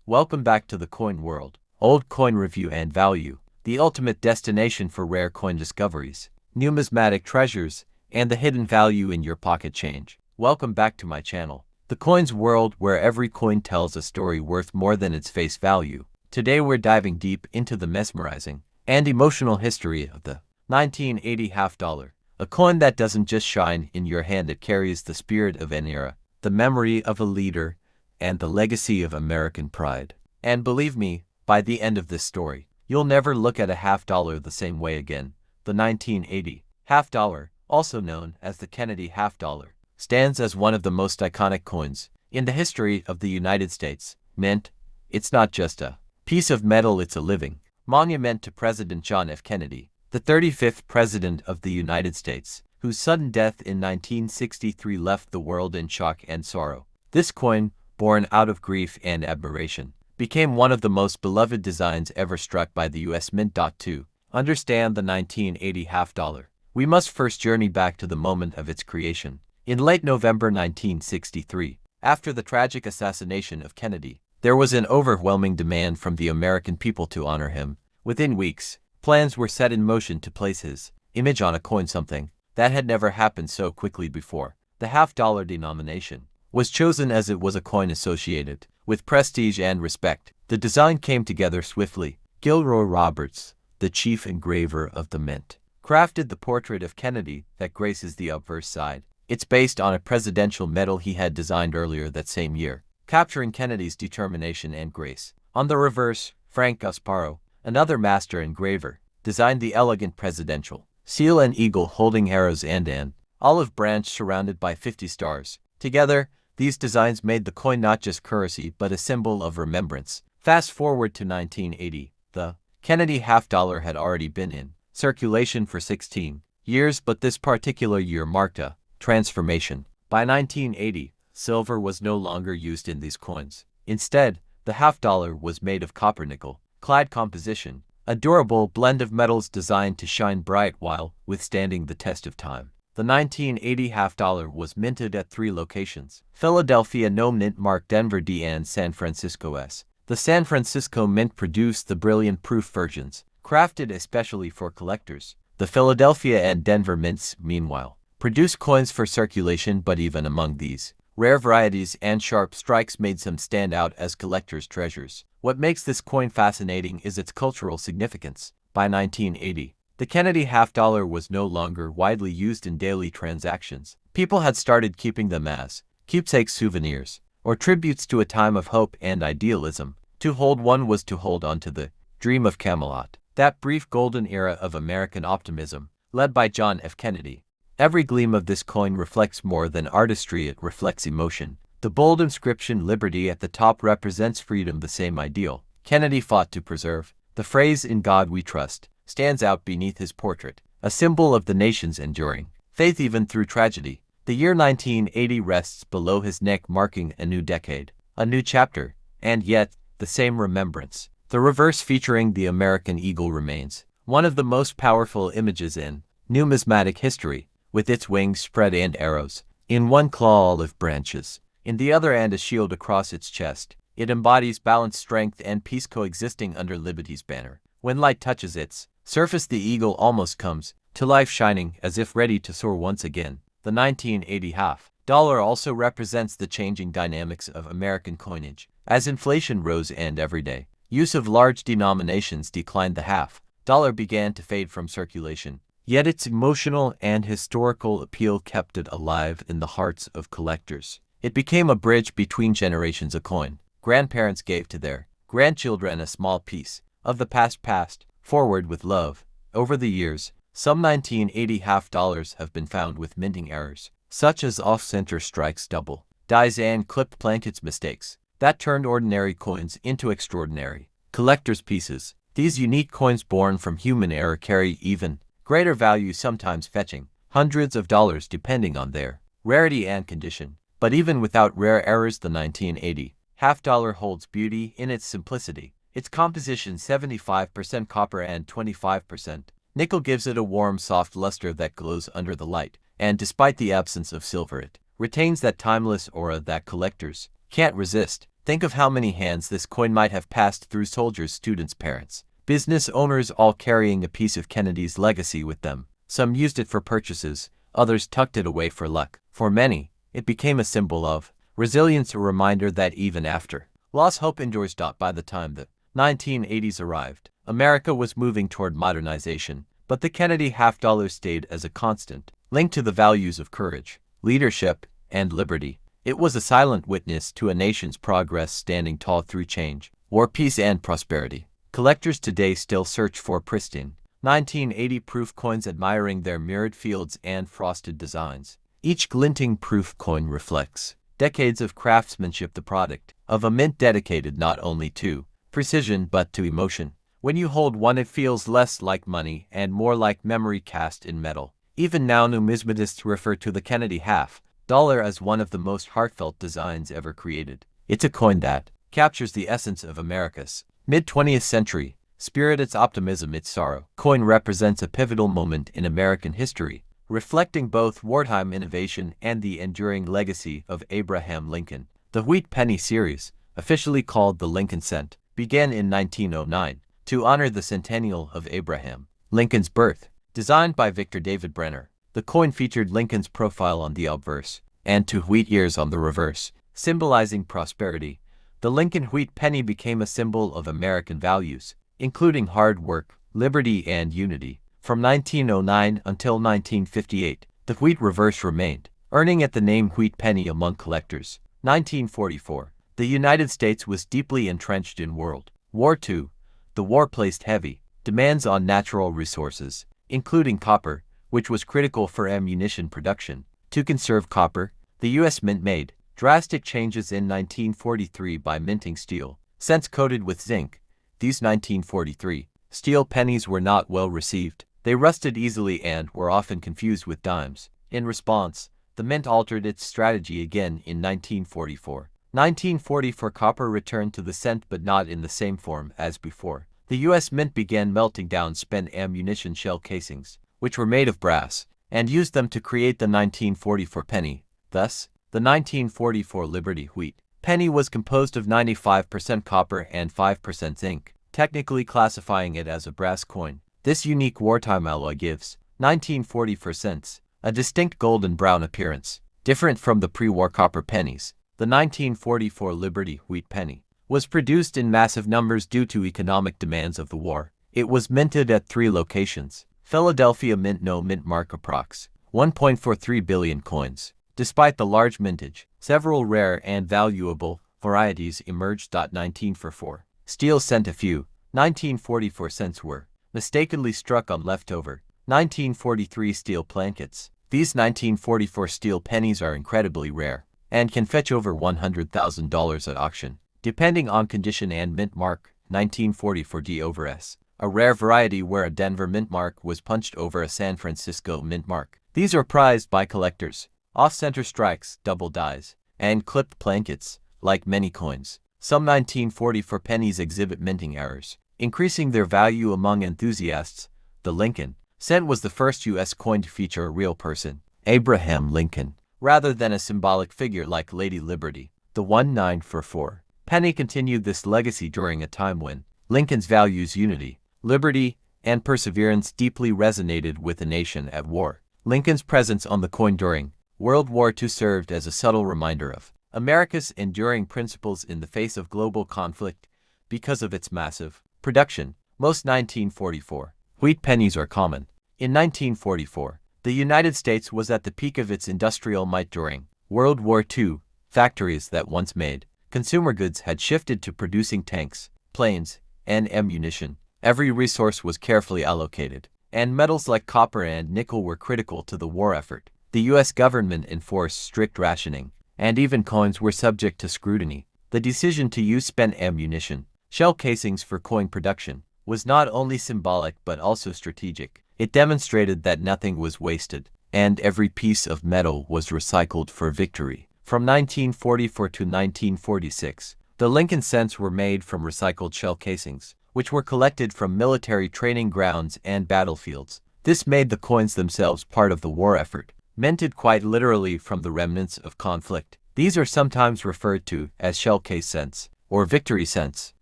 Welcome back to the coin world. Old coin review and value, the ultimate destination for rare coin discoveries, numismatic treasures, and the hidden value in your pocket change. Welcome back to my channel, the coins world, where every coin tells a story worth more than its face value. Today we're diving deep into the mesmerizing and emotional history of the 1980 half dollar, a coin that doesn't just shine in your hand, it carries the spirit of an era, the memory of a leader, and the legacy of American pride. And believe me, by the end of this story, you'll never look at a half dollar the same way again. The 1980 half dollar, also known as the Kennedy half dollar, stands as one of the most iconic coins in the history of the United States. Mint, it's not just a piece of metal, it's a living monument to President John F. Kennedy, the 35th President of the United States, whose sudden death in 1963 left the world in shock and sorrow. This coin, born out of grief and admiration, became one of the most beloved designs ever struck by the U.S. Mint. To understand the 1980 half dollar, we must first journey back to the moment of its creation. In late November 1963, after the tragic assassination of Kennedy, there was an overwhelming demand from the American people to honor him. Within weeks, plans were set in motion to place his image on a coin, something that had never happened so quickly before. The half-dollar denomination was chosen as it was a coin associated with prestige and respect. The design came together swiftly. Gilroy Roberts, the chief engraver of the Mint, crafted the portrait of Kennedy that graces the obverse side. It's based on a presidential medal he had designed earlier that same year, capturing Kennedy's determination and grace. On the reverse, Frank Gasparo, another master engraver, designed the elegant presidential seal, an eagle holding arrows and an olive branch surrounded by 50 stars. Together, these designs made the coin not just currency but a symbol of remembrance. Fast forward to 1980, the Kennedy half dollar had already been in circulation for 16 years, but this particular year marked a transformation. By 1980, silver was no longer used in these coins. Instead, the half dollar was made of copper-nickel clad composition, a durable blend of metals designed to shine bright while withstanding the test of time. The 1980 half dollar was minted at 3 locations: Philadelphia No Mint Mark, Denver D, and San Francisco S. The San Francisco Mint produced the brilliant proof versions, crafted especially for collectors. The Philadelphia and Denver Mints, meanwhile, produced coins for circulation, but even among these, rare varieties and sharp strikes made some stand out as collectors' treasures. What makes this coin fascinating is its cultural significance. By 1980, the Kennedy half dollar was no longer widely used in daily transactions. People had started keeping them as keepsake souvenirs, or tributes to a time of hope and idealism. To hold one was to hold on to the dream of Camelot, that brief golden era of American optimism, led by John F. Kennedy. Every gleam of this coin reflects more than artistry, it reflects emotion. The bold inscription "Liberty" at the top represents freedom, the same ideal Kennedy fought to preserve. The phrase "In God We Trust" stands out beneath his portrait, a symbol of the nation's enduring faith even through tragedy. The year 1980 rests below his neck, marking a new decade, a new chapter, and yet the same remembrance. The reverse, featuring the American eagle, remains one of the most powerful images in numismatic history, with its wings spread and arrows in one claw, olive branches in the other, and a shield across its chest. It embodies balance, strength, and peace coexisting under liberty's banner. When light touches its surface, the eagle almost comes to life, shining as if ready to soar once again. The 1980 half dollar also represents the changing dynamics of American coinage. As inflation rose and everyday use of large denominations declined, the half dollar began to fade from circulation. Yet its emotional and historical appeal kept it alive in the hearts of collectors. It became a bridge between generations, a coin grandparents gave to their grandchildren, a small piece of the past passed forward with love. Over the years, some 1980 half dollars have been found with minting errors, such as off-center strikes, double dies, and clipped planchets, mistakes that turned ordinary coins into extraordinary collector's pieces. These unique coins, born from human error, carry even greater value, sometimes fetching hundreds of dollars depending on their rarity and condition. But even without rare errors, the 1980 half dollar holds beauty in its simplicity. Its composition, 75% copper and 25% nickel, gives it a warm, soft luster that glows under the light, and despite the absence of silver, it retains that timeless aura that collectors can't resist. Think of how many hands this coin might have passed through soldiers, students, parents, business owners, all carrying a piece of Kennedy's legacy with them. Some used it for purchases, others tucked it away for luck. For many, it became a symbol of resilience, a reminder that even after loss, hope endures. By the time the 1980s arrived, America was moving toward modernization, but the Kennedy $50 stayed as a constant, linked to the values of courage, leadership, and liberty. It was a silent witness to a nation's progress, standing tall through change, war, peace, and prosperity. Collectors today still search for pristine 1980 proof coins, admiring their mirrored fields and frosted designs. Each glinting proof coin reflects decades of craftsmanship, the product of a mint dedicated not only to precision but to emotion. When you hold one, it feels less like money and more like memory cast in metal. Even now, numismatists refer to the Kennedy $50 as one of the most heartfelt designs ever created. It's a coin that captures the essence of America's mid-20th century spirit, its optimism, its sorrow. Coin represents a pivotal moment in American history, reflecting both wartime innovation and the enduring legacy of Abraham Lincoln. The Wheat Penny series, officially called the Lincoln Cent, began in 1909 to honor the centennial of Abraham Lincoln's birth. Designed by Victor David Brenner, the coin featured Lincoln's profile on the obverse and 2 wheat ears on the reverse, symbolizing prosperity. The Lincoln Wheat Penny became a symbol of American values, including hard work, liberty, and unity. From 1909 until 1958, the wheat reverse remained, earning it the name Wheat Penny among collectors. 1944. The United States was deeply entrenched in World War II. The war placed heavy demands on natural resources, including copper, which was critical for ammunition production. To conserve copper, the U.S. Mint made drastic changes in 1943 by minting steel cents coated with zinc. These 1943 steel pennies were not well received. They rusted easily and were often confused with dimes. In response, the mint altered its strategy again in 1944. 1944, copper returned to the cent, but not in the same form as before. The U.S. Mint began melting down spent ammunition shell casings, which were made of brass, and used them to create the 1944 penny. Thus, the 1944 Liberty Wheat Penny was composed of 95% copper and 5% zinc, technically classifying it as a brass coin. This unique wartime alloy gives 1944 cents a distinct golden brown appearance, different from the pre-war copper pennies. The 1944 Liberty Wheat Penny was produced in massive numbers due to economic demands of the war. It was minted at 3 locations. Philadelphia Mint, no mint mark, approx. 1.43 billion coins. Despite the large mintage, several rare and valuable varieties emerged. 1944 steel cent, a few 1944 cents were mistakenly struck on leftover 1943 steel planchets. These 1944 steel pennies are incredibly rare and can fetch over $100,000 at auction, depending on condition and mint mark. 1944 obverse, a rare variety where a Denver mint mark was punched over a San Francisco mint mark. These are prized by collectors. Off-center strikes, double dies, and clipped planchets, like many coins. Some 1944 pennies exhibit minting errors, increasing their value among enthusiasts. The Lincoln Cent was the first U.S. coin to feature a real person, Abraham Lincoln, rather than a symbolic figure like Lady Liberty. The 1944 penny continued this legacy during a time when Lincoln's values, unity, liberty, and perseverance, deeply resonated with the nation at war. Lincoln's presence on the coin during World War II served as a subtle reminder of America's enduring principles in the face of global conflict. Because of its massive production, most 1944 wheat pennies are common. In 1944, the United States was at the peak of its industrial might. During World War II, factories that once made consumer goods had shifted to producing tanks, planes, and ammunition. Every resource was carefully allocated, and metals like copper and nickel were critical to the war effort. The U.S. government enforced strict rationing, and even coins were subject to scrutiny. The decision to use spent ammunition, shell casings for coin production, was not only symbolic but also strategic. It demonstrated that nothing was wasted, and every piece of metal was recycled for victory. From 1944 to 1946, the Lincoln Cents were made from recycled shell casings, which were collected from military training grounds and battlefields. This made the coins themselves part of the war effort, minted quite literally from the remnants of conflict. These are sometimes referred to as shell case cents or victory cents,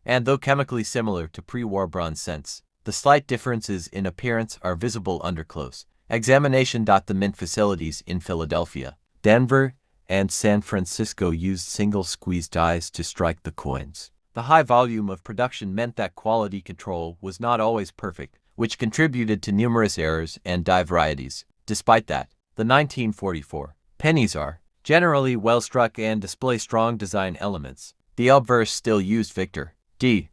and though chemically similar to pre-war bronze cents, the slight differences in appearance are visible under close examination. The mint facilities in Philadelphia, Denver, and San Francisco used single squeeze dies to strike the coins. The high volume of production meant that quality control was not always perfect, which contributed to numerous errors and die varieties. Despite that, the 1944 pennies are generally well struck and display strong design elements. The obverse still used Victor D.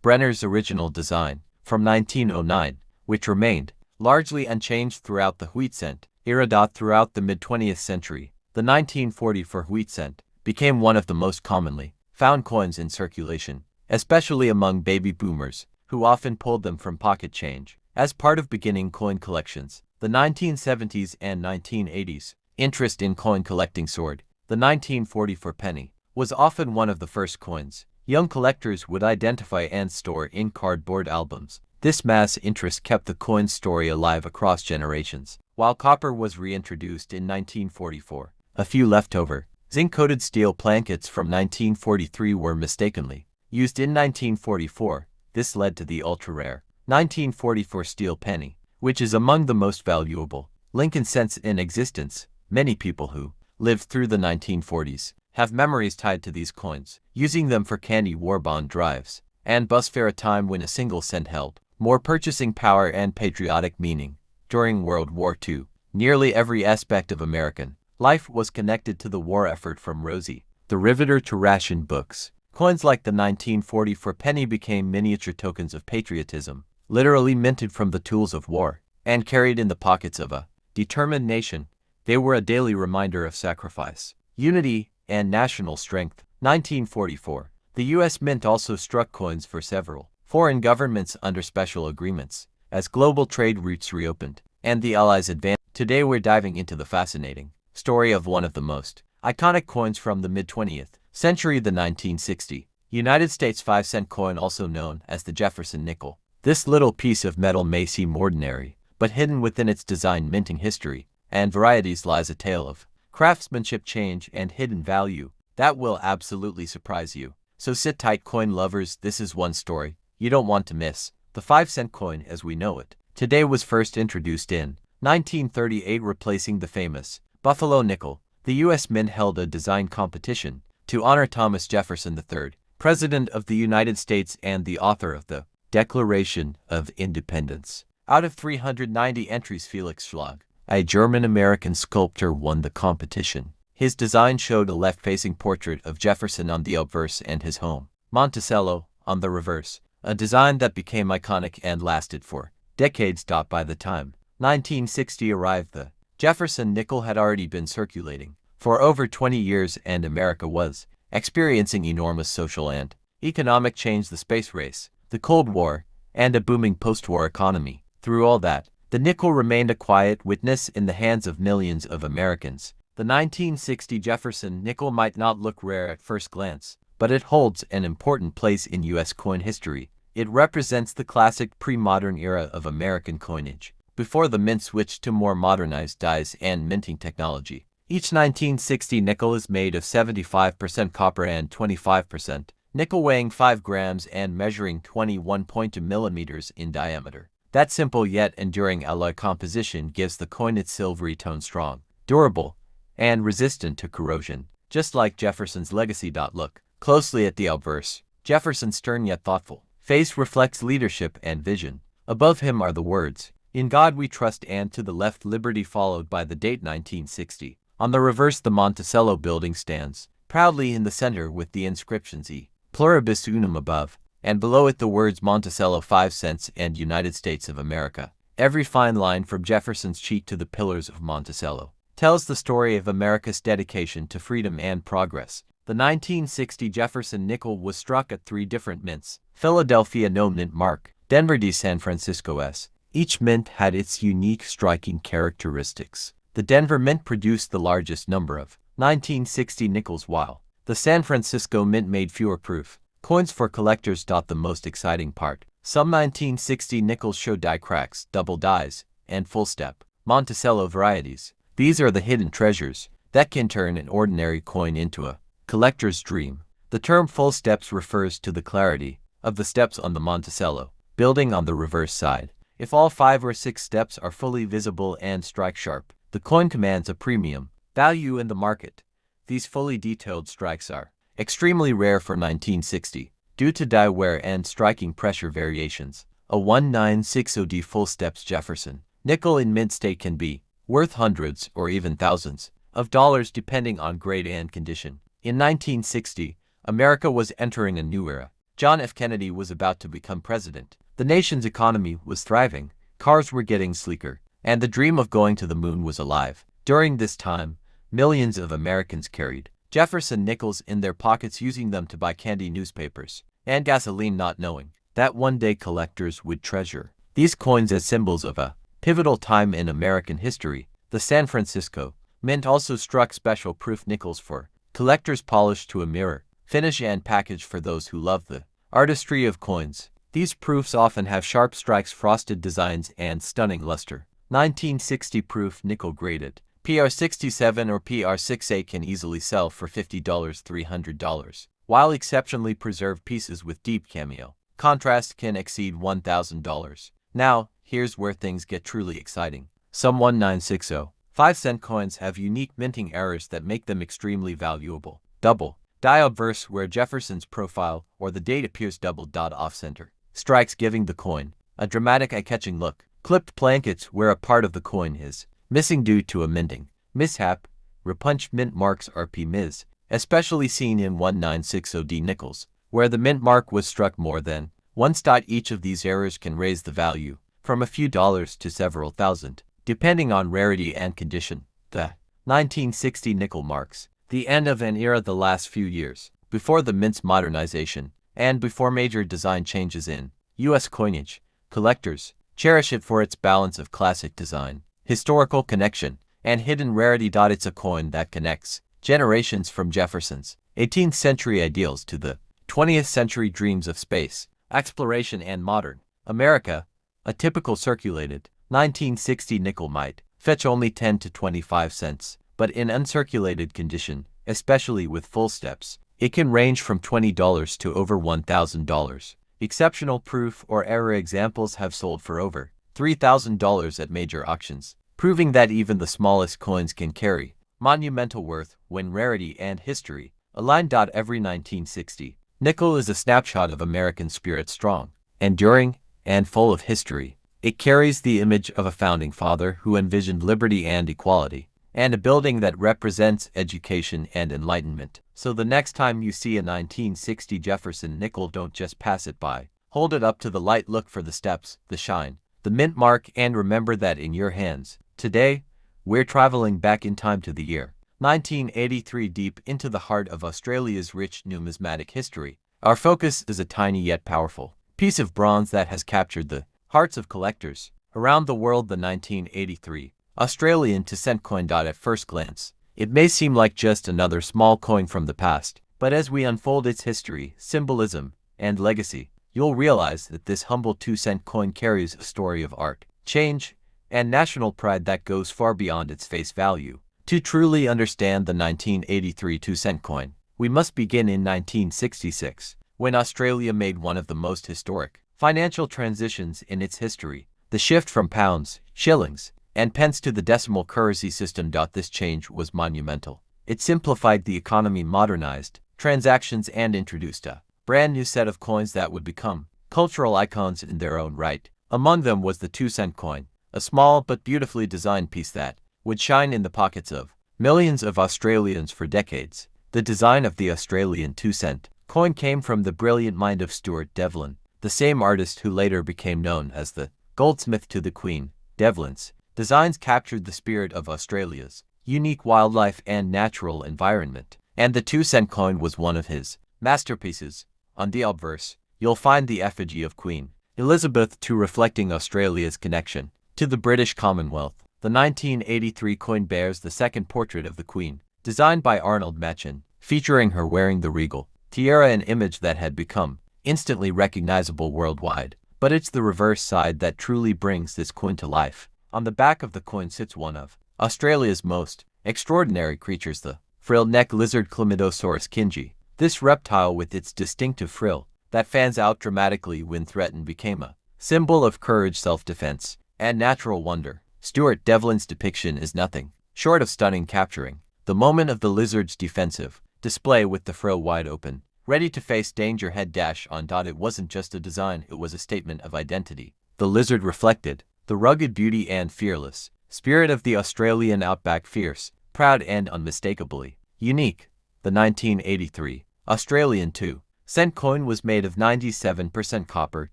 Brenner's original design from 1909, which remained largely unchanged throughout the wheat cent era. Throughout the mid-20th century, the 1944 wheat cent became one of the most commonly found coins in circulation, especially among baby boomers, who often pulled them from pocket change. As part of beginning coin collections, the 1970s and 1980s, interest in coin collecting soared. The 1944 penny was often one of the first coins young collectors would identify and store in cardboard albums. This mass interest kept the coin's story alive across generations. While copper was reintroduced in 1944, a few leftover, zinc-coated steel planchets from 1943 were mistakenly used in 1944. This led to the ultra-rare 1944 steel penny, which is among the most valuable Lincoln cents in existence. Many people who lived through the 1940s have memories tied to these coins, using them for candy war bond drives and bus fare, a time when a single cent held more purchasing power and patriotic meaning. During World War II, nearly every aspect of American life was connected to the war effort, from Rosie the Riveter to ration books. Coins like the 1944 penny became miniature tokens of patriotism, literally minted from the tools of war and carried in the pockets of a determined nation. They were a daily reminder of sacrifice, unity, and national strength. 1944. The U.S. Mint also struck coins for several foreign governments under special agreements as global trade routes reopened and the Allies advanced. Today we're diving into the fascinating story of one of the most iconic coins from the mid-20th century, the 1960 United States 5-cent coin, also known as the Jefferson nickel. This little piece of metal may seem ordinary, but hidden within its design, minting history, and varieties lies a tale of craftsmanship, change, and hidden value that will absolutely surprise you. So sit tight, coin lovers, this is one story you don't want to miss. The 5-cent coin as we know it today was first introduced in 1938, replacing the famous Buffalo nickel. The U.S. Mint held a design competition to honor Thomas Jefferson III, President of the United States and the author of the Declaration of Independence. Out of 390 entries, Felix Schlag, a German-American sculptor, won the competition. His design showed a left-facing portrait of Jefferson on the obverse and his home, Monticello, on the reverse, a design that became iconic and lasted for decades. By the time 1960 arrived, the Jefferson nickel had already been circulating for over 20 years, and America was experiencing enormous social and economic change, the space race, the Cold War, and a booming post-war economy. Through all that, the nickel remained a quiet witness in the hands of millions of Americans. The 1960 Jefferson nickel might not look rare at first glance, but it holds an important place in U.S. coin history. It represents the classic pre-modern era of American coinage, before the mint switched to more modernized dies and minting technology. Each 1960 nickel is made of 75% copper and 25% nickel, weighing 5 grams and measuring 21.2 millimeters in diameter. That simple yet enduring alloy composition gives the coin its silvery tone, strong, durable, and resistant to corrosion, just like Jefferson's legacy. Look closely at the obverse. Jefferson's stern yet thoughtful face reflects leadership and vision. Above him are the words, "In God we trust," and to the left, liberty, followed by the date 1960. On the reverse, the Monticello building stands proudly in the center with the inscriptions E pluribus unum above, and below it the words Monticello 5 cents and United States of America. Every fine line from Jefferson's cheek to the pillars of Monticello tells the story of America's dedication to freedom and progress. The 1960 Jefferson nickel was struck at 3 different mints: Philadelphia no mint mark, Denver D, San Francisco S. Each mint had its unique striking characteristics. The Denver Mint produced the largest number of 1960 nickels, while the San Francisco Mint made fewer proof coins for collectors. The most exciting part: some 1960 nickels show die cracks, double dies, and full step Monticello varieties. These are the hidden treasures that can turn an ordinary coin into a collector's dream. The term full steps refers to the clarity of the steps on the Monticello, building on the reverse side. If all 5 or 6 steps are fully visible and strike sharp, the coin commands a premium value in the market. These fully detailed strikes are extremely rare for 1960, due to die wear and striking pressure variations. A 1960D full steps Jefferson nickel in mint state can be worth hundreds or even thousands of dollars depending on grade and condition. In 1960, America was entering a new era. John F. Kennedy was about to become president. The nation's economy was thriving, cars were getting sleeker, and the dream of going to the moon was alive. During this time, millions of Americans carried Jefferson nickels in their pockets, using them to buy candy, newspapers, and gasoline, not knowing that one day collectors would treasure these coins as symbols of a pivotal time in American history. The San Francisco Mint also struck special proof nickels for collectors, polished to a mirror finish and packaged for those who love the artistry of coins. These proofs often have sharp strikes, frosted designs, and stunning luster. 1960 proof nickel graded PR67 or PR68 can easily sell for $50, $300, while exceptionally preserved pieces with deep cameo contrast can exceed $1,000. Now, here's where things get truly exciting. Some 1960 5-cent coins have unique minting errors that make them extremely valuable. Double die obverse, where Jefferson's profile or the date appears double dot off-center strikes, giving the coin a dramatic, eye-catching look. Clipped planchets, where a part of the coin is missing due to a minting mishap. Repunched mint marks are PMIS, especially seen in 1960D nickels, where the mint mark was struck more than once. Each of these errors can raise the value from a few dollars to several thousand, depending on rarity and condition. The 1960 nickel marks the end of an era, the last few years before the mint's modernization and before major design changes in U.S. coinage. Collectors cherish it for its balance of classic design, historical connection, and hidden rarity. It's a coin that connects generations, from Jefferson's 18th century ideals to the 20th century dreams of space exploration and modern America. A typical circulated 1960 nickel might fetch only 10 to 25 cents, but in uncirculated condition, especially with full steps, it can range from $20 to over $1,000. Exceptional proof or error examples have sold for over $3,000 at major auctions, proving that even the smallest coins can carry monumental worth when rarity and history align. Every 1960 nickel is a snapshot of American spirit, strong, enduring, and full of history. It carries the image of a founding father who envisioned liberty and equality, and a building that represents education and enlightenment. So the next time you see a 1960 Jefferson nickel, don't just pass it by. Hold it up to the light, look for the steps, the shine, the mint mark, and remember that in your hands. Today, we're traveling back in time to the year 1983, deep into the heart of Australia's rich numismatic history. Our focus is a tiny yet powerful piece of bronze that has captured the hearts of collectors around the world, the 1983 Australian 2-cent coin. At first glance, it may seem like just another small coin from the past, but as we unfold its history, symbolism, and legacy, you'll realize that this humble 2-cent coin carries a story of art, change, and national pride that goes far beyond its face value. To truly understand the 1983 2-cent coin, we must begin in 1966, when Australia made one of the most historic financial transitions in its history, the shift from pounds, shillings, and pence to the decimal currency system. This change was monumental. It simplified the economy, modernized transactions, and introduced a brand new set of coins that would become cultural icons in their own right. Among them was the 2-cent coin, a small but beautifully designed piece that would shine in the pockets of millions of Australians for decades. The design of the Australian 2-cent coin came from the brilliant mind of Stuart Devlin, the same artist who later became known as the goldsmith to the Queen. Devlin's designs captured the spirit of Australia's unique wildlife and natural environment, and the 2-cent coin was one of his masterpieces. On the obverse, you'll find the effigy of Queen Elizabeth II, reflecting Australia's connection to the British Commonwealth. The 1983 coin bears the second portrait of the Queen, designed by Arnold Machen, featuring her wearing the regal tiara, an image that had become instantly recognizable worldwide. But it's the reverse side that truly brings this coin to life. On the back of the coin sits one of Australia's most extraordinary creatures, the frill-neck lizard Chlamydosaurus kingi. This reptile with its distinctive frill that fans out dramatically when threatened became a symbol of courage, self-defense, and natural wonder. Stuart Devlin's depiction is nothing short of stunning, capturing the moment of the lizard's defensive display with the frill wide open, ready to face danger head dash on. It wasn't just a design, it was a statement of identity. The lizard reflected the rugged beauty and fearless spirit of the Australian outback, fierce, proud, and unmistakably unique. The 1983 Australian 2-cent coin was made of 97% copper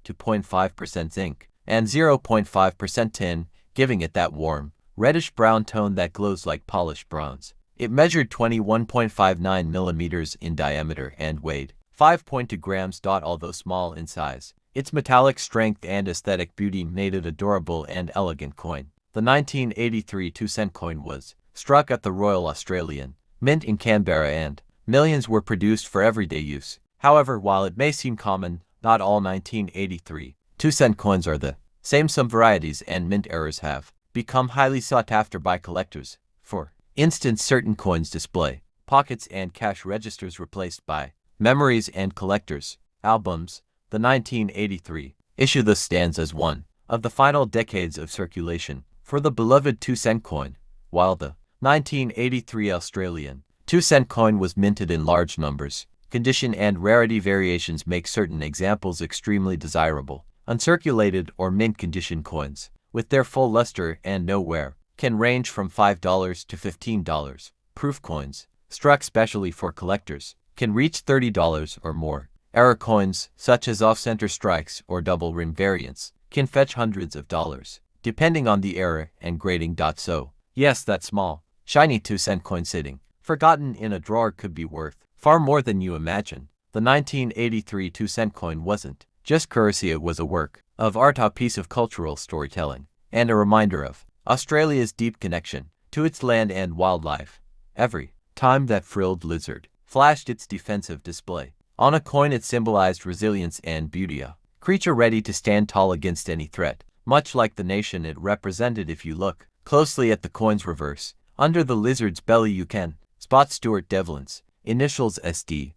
to 0.5% zinc and 0.5% tin, giving it that warm, reddish-brown tone that glows like polished bronze. It measured 21.59 millimeters in diameter and weighed 5.2 grams. Although small in size, its metallic strength and aesthetic beauty made it a durable and elegant coin. The 1983 2-cent coin was struck at the Royal Australian Mint in Canberra, and millions were produced for everyday use. However, while it may seem common, not all 1983 2-cent coins are the same. Some varieties and mint errors have become highly sought after by collectors. For instance, certain coins display pockets and cash registers replaced by memories and collectors' albums. The 1983 issue thus stands as one of the final decades of circulation for the beloved 2-cent coin. While the 1983 Australian 2-cent coin was minted in large numbers, condition and rarity variations make certain examples extremely desirable. Uncirculated or mint condition coins, with their full luster and no wear, can range from $5 to $15. Proof coins, struck specially for collectors, can reach $30 or more. Error coins, such as off-center strikes or double rim variants, can fetch hundreds of dollars, depending on the error and grading. So, yes, that small, shiny 2-cent coin sitting forgotten in a drawer could be worth far more than you imagine. The 1983 2-cent coin wasn't just currency, it was a work of art, a piece of cultural storytelling, and a reminder of Australia's deep connection to its land and wildlife. Every time that frilled lizard flashed its defensive display on a coin, it symbolized resilience and beauty, a creature ready to stand tall against any threat, much like the nation it represented. If you look closely at the coin's reverse, under the lizard's belly, you can spot Stuart Devlin's initials SD.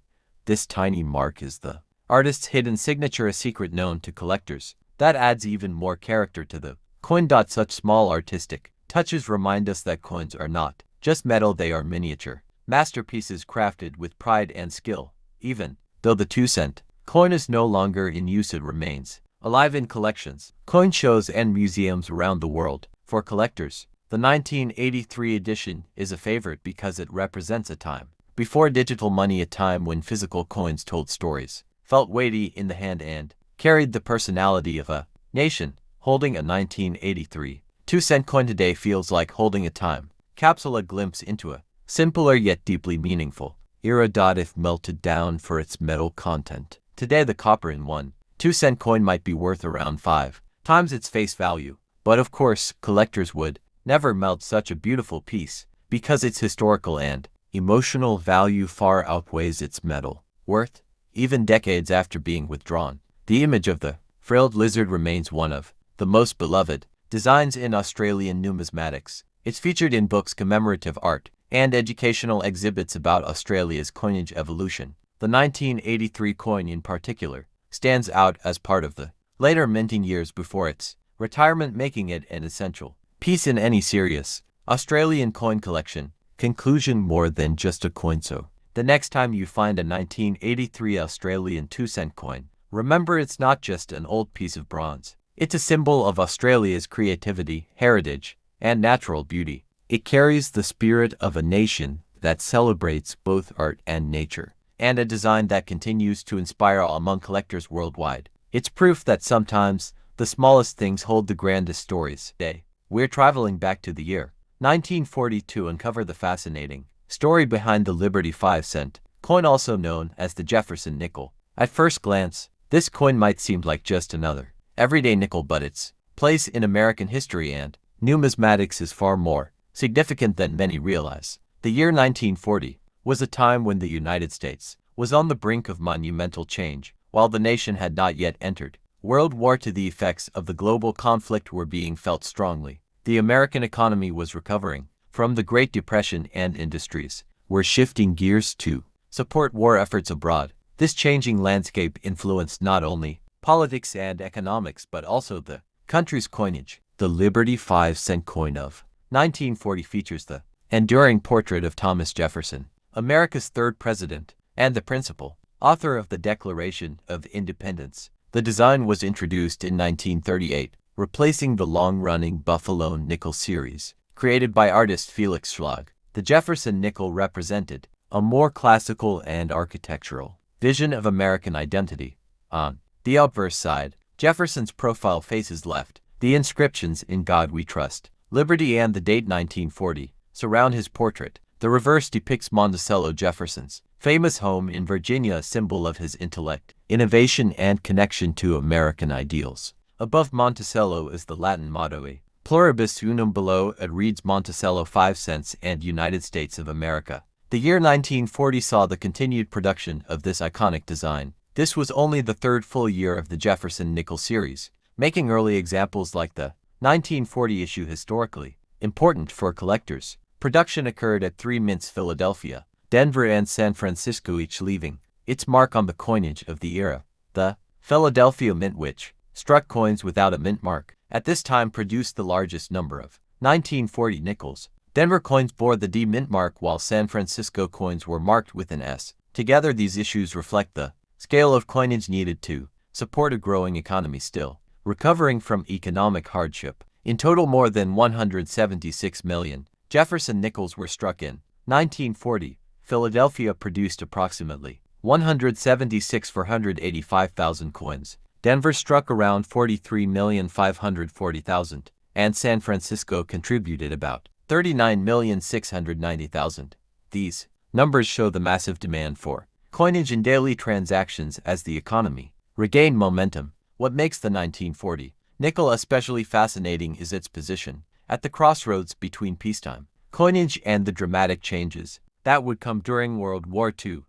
This tiny mark is the artist's hidden signature, a secret known to collectors that adds even more character to the coin. Such small artistic touches remind us that coins are not just metal, they are miniature masterpieces crafted with pride and skill. Even though the 2-cent coin is no longer in use, it remains alive in collections, coin shows, and museums around the world. For collectors, the 1983 edition is a favorite because it represents a time before digital money, a time when physical coins told stories, felt weighty in the hand, and carried the personality of a nation. Holding a 1983 2-cent coin today feels like holding a time capsule, a glimpse into a simpler yet deeply meaningful era. If melted down for its metal content, today the copper in one 2-cent coin might be worth around 5 times its face value. But of course, collectors would never melt such a beautiful piece because its historical and emotional value far outweighs its metal worth. Even decades after being withdrawn, the image of the frilled lizard remains one of the most beloved designs in Australian numismatics. It's featured in books, commemorative art, and educational exhibits about Australia's coinage evolution. The 1983 coin in particular stands out as part of the later minting years before its retirement, making it an essential piece in any serious Australian coin collection. Conclusion: more than just a coin. So, the next time you find a 1983 Australian 2-cent coin, remember it's not just an old piece of bronze. It's a symbol of Australia's creativity, heritage, and natural beauty. It carries the spirit of a nation that celebrates both art and nature, and a design that continues to inspire among collectors worldwide. It's proof that sometimes the smallest things hold the grandest stories. Today, we're traveling back to the year 1940 to uncover the fascinating story behind the Liberty 5-cent coin, also known as the Jefferson nickel. At first glance, this coin might seem like just another everyday nickel, but its place in American history and numismatics is far more significant than many realize. The year 1940 was a time when the United States was on the brink of monumental change. While the nation had not yet entered World War II, the effects of the global conflict were being felt strongly. The American economy was recovering From the Great Depression and industries, we're shifting gears to support war efforts abroad. This changing landscape influenced not only politics and economics but also the country's coinage. The Liberty 5-cent coin of 1940 features the enduring portrait of Thomas Jefferson, America's third president, and the principal author of the Declaration of Independence. The design was introduced in 1938, replacing the long-running Buffalo nickel series, created by artist Felix Schlag. The Jefferson nickel represented a more classical and architectural vision of American identity. On the obverse side, Jefferson's profile faces left. The inscriptions "In God We Trust," "Liberty," and the date 1940 surround his portrait. The reverse depicts Monticello Jefferson's famous home in Virginia, a symbol of his intellect, innovation, and connection to American ideals. Above Monticello is the Latin motto "E pluribus unum." Below it reads Monticello 5 cents and United States of America. The year 1940 saw the continued production of this iconic design. This was only the third full year of the Jefferson nickel series, making early examples like the 1940 issue historically important for collectors. Production occurred at 3 mints: Philadelphia, Denver, and San Francisco, each leaving its mark on the coinage of the era. The Philadelphia Mint, which struck coins without a mint mark, at this time produced the largest number of 1940 nickels. Denver coins bore the D mint mark, while San Francisco coins were marked with an S. Together, these issues reflect the scale of coinage needed to support a growing economy still recovering from economic hardship. In total, more than 176 million Jefferson nickels were struck in 1940. Philadelphia produced approximately 176,485,000 coins. Denver struck around 43,540,000, and San Francisco contributed about 39,690,000. These numbers show the massive demand for coinage in daily transactions as the economy regained momentum. What makes the 1940 nickel especially fascinating is its position at the crossroads between peacetime coinage and the dramatic changes that would come during World War II.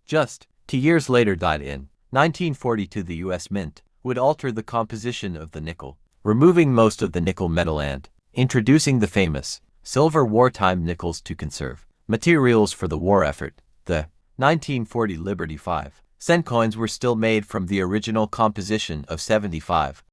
Just 2 years later, in 1942, the U.S. Mint would alter the composition of the nickel, removing most of the nickel metal and introducing the famous silver wartime nickels to conserve materials for the war effort. The 1940 Liberty 5-cent coins were still made from the original composition of 75